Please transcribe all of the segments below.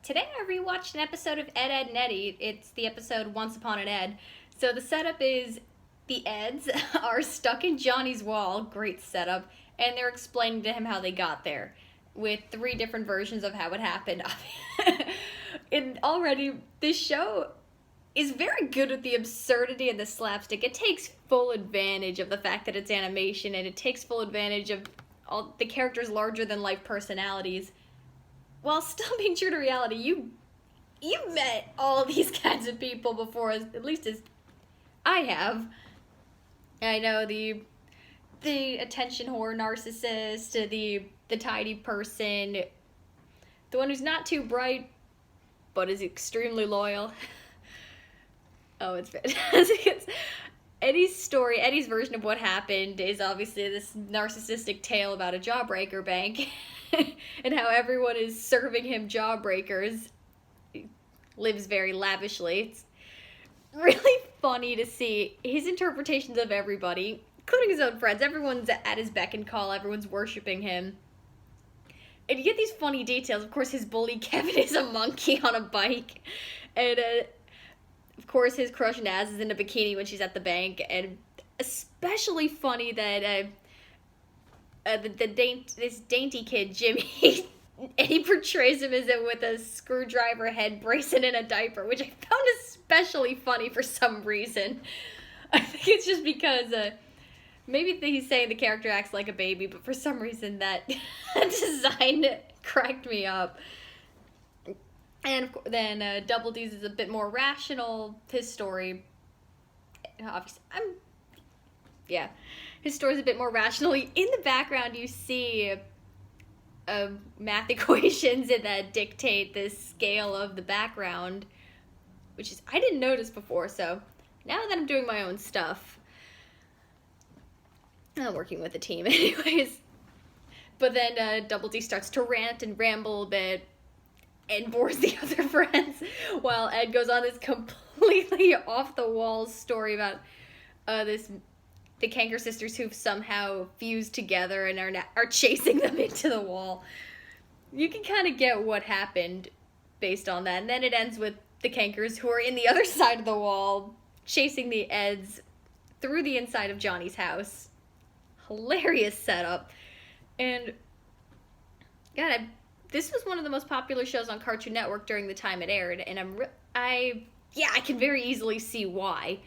Today I rewatched an episode of Ed, and Eddy. It's the episode Once Upon an Ed. So the setup is the Eds are stuck in Johnny's wall, great setup, and they're explaining to him how they got there, with 3 different versions of how it happened. And already, this show is very good with the absurdity and the slapstick. It takes full advantage of the fact that it's animation, and it takes full advantage of all the characters' larger-than-life personalities, while still being true to reality. You've met all these kinds of people before, at least as I have. I know the attention whore narcissist, the tidy person, the one who's not too bright but is extremely loyal. Oh, it's fantastic. Eddie's version of what happened is obviously this narcissistic tale about a jawbreaker bank and how everyone is serving him jawbreakers. He lives very lavishly. It's really funny to see his interpretations of everybody, including his own friends. Everyone's at his beck and call. Everyone's worshiping him. And you get these funny details. Of course, his bully Kevin is a monkey on a bike. And, of course, his crush Naz is in a bikini when she's at the bank. And especially funny that this dainty kid, Jimmy, and he portrays him as with a screwdriver head bracelet in a diaper, which I found especially funny for some reason. I think it's just because maybe he's saying the character acts like a baby, but for some reason that design cracked me up. And then Double D's is a bit more rational. His story, obviously, his story's a bit more rational. In the background, you see math equations that dictate the scale of the background, which is I didn't notice before. So now that I'm doing my own stuff, I'm working with a team, anyways. But then Double D starts to rant and ramble a bit and bores the other friends, while Ed goes on this completely off-the-wall story about the Kanker sisters who've somehow fused together and are chasing them into the wall. You can kind of get what happened based on that. And then it ends with the Kankers who are in the other side of the wall, chasing the Eds through the inside of Johnny's house. Hilarious setup. And, God, this was one of the most popular shows on Cartoon Network during the time it aired, and I can very easily see why.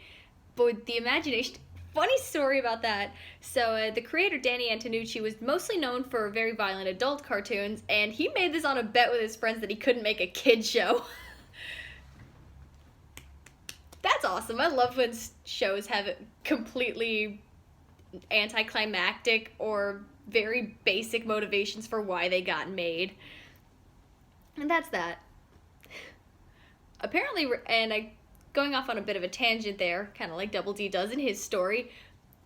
But the imagination, funny story about that. So the creator, Danny Antonucci, was mostly known for very violent adult cartoons, and he made this on a bet with his friends that he couldn't make a kid show. That's awesome. I love when shows have completely anticlimactic or very basic motivations for why they got made. And that's that. Apparently, and going off on a bit of a tangent there, kind of like Double D does in his story,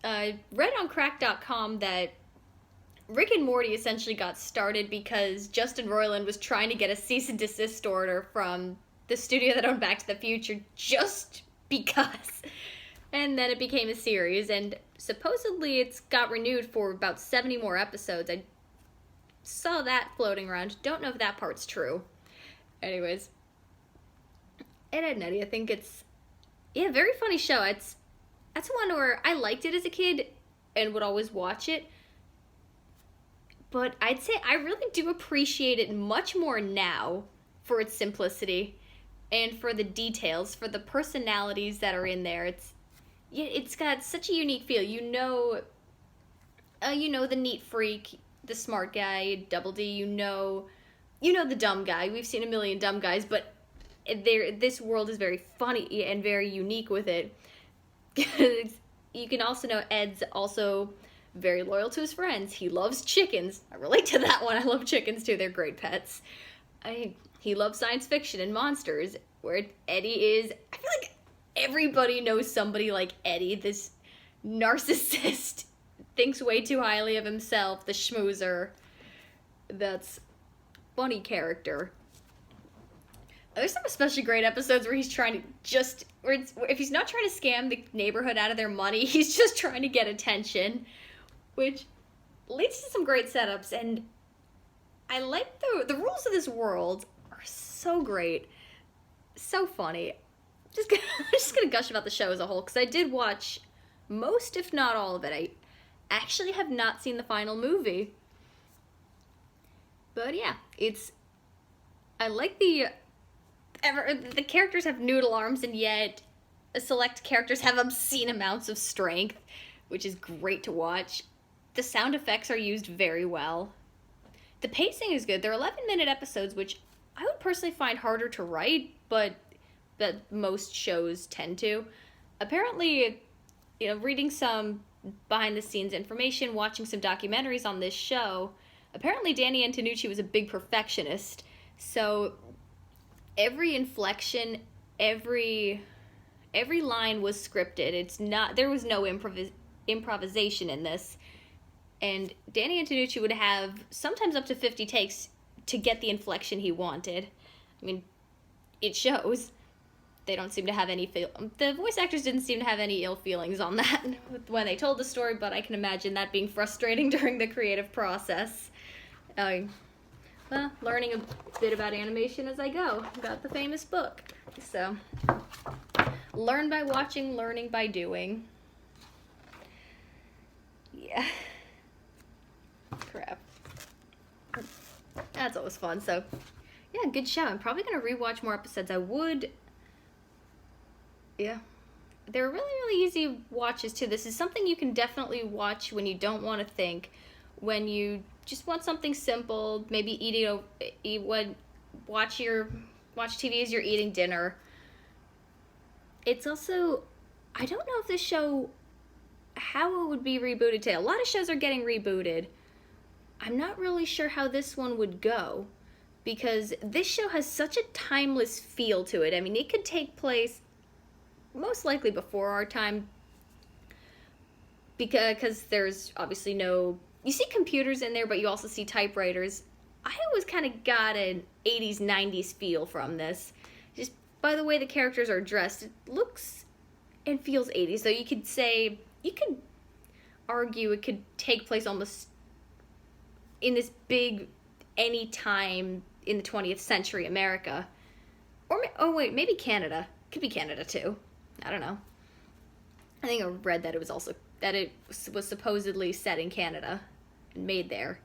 read on crack.com that Rick and Morty essentially got started because Justin Roiland was trying to get a cease and desist order from the studio that owned Back to the Future just because. And then it became a series, and supposedly it's got renewed for about 70 more episodes. I saw that floating around. Don't know if that part's true. Anyways, Ed, and Eddy, I think it's a very funny show. That's one where I liked it as a kid and would always watch it. But I'd say I really do appreciate it much more now for its simplicity and for the details, for the personalities that are in there. It's got such a unique feel. You know the neat freak, the smart guy, Double D. You know the dumb guy. We've seen a million dumb guys, but this world is very funny and very unique with it. You can also know Ed's also very loyal to his friends. He loves chickens. I relate to that one. I love chickens too. They're great pets. He loves science fiction and monsters, where Eddy is, I feel like everybody knows somebody like Eddy, this narcissist, thinks way too highly of himself, the schmoozer. That's funny character. There's some especially great episodes where he's trying to if he's not trying to scam the neighborhood out of their money, he's just trying to get attention, which leads to some great setups. And I like the rules of this world are so so great. So funny. I'm just gonna gush about the show as a whole, because I did watch most, if not all of it. I actually have not seen the final movie. But yeah, I like the characters have noodle arms, and yet select characters have obscene amounts of strength, which is great to watch. The sound effects are used very well. The pacing is good. They're 11-minute episodes, which I would personally find harder to write, but that most shows tend to. Apparently, reading some behind-the-scenes information, watching some documentaries on this show, apparently Danny Antonucci was a big perfectionist, so every inflection, every line was scripted. There was no improvisation in this. And Danny Antonucci would have sometimes up to 50 takes to get the inflection he wanted. I mean, it shows. They don't seem to have the voice actors didn't seem to have any ill feelings on that when they told the story, but I can imagine that being frustrating during the creative process. Well, learning a bit about animation as I go. Got the famous book. So, learn by watching, learning by doing. Yeah. Crap. That's always fun. So, yeah, good show. I'm probably going to rewatch more episodes. Yeah. They're really, really easy watches, too. This is something you can definitely watch when you don't want to think. When you just want something simple, maybe watch TV as you're eating dinner. It's also, I don't know if this show, how it would be rebooted today. A lot of shows are getting rebooted. I'm not really sure how this one would go, because this show has such a timeless feel to it. I mean, it could take place most likely before our time, because there's obviously you see computers in there, but you also see typewriters. I always kind of got an 80s, 90s feel from this. Just by the way the characters are dressed, it looks and feels 80s. So you could argue it could take place almost in this big, any time in the 20th century America. Maybe Canada. Could be Canada too. I don't know. I think I read that it was supposedly set in Canada and made there.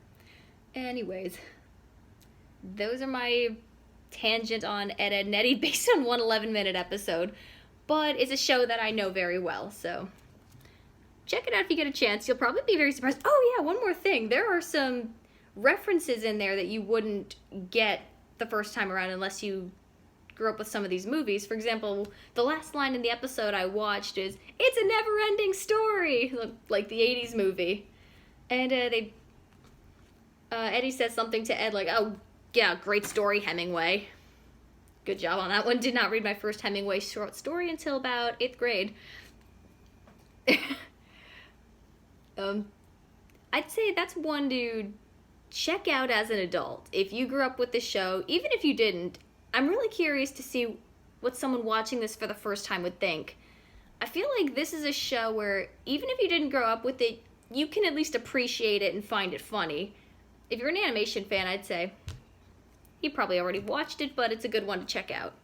Anyways, those are my tangent on Ed, Edd n Eddy based on one 11-minute episode, but it's a show that I know very well, so check it out if you get a chance. You'll probably be very surprised. Oh yeah, one more thing. There are some references in there that you wouldn't get the first time around unless you grew up with some of these movies. For example, the last line in the episode I watched is, "It's a never-ending story," like the 80s movie. And Eddy says something to Ed like, "Oh, yeah, great story, Hemingway." Good job on that one. Did not read my first Hemingway short story until about 8th grade. I'd say that's one to check out as an adult. If you grew up with the show, even if you didn't, I'm really curious to see what someone watching this for the first time would think. I feel like this is a show where, even if you didn't grow up with it, you can at least appreciate it and find it funny. If you're an animation fan, I'd say you probably already watched it, but it's a good one to check out.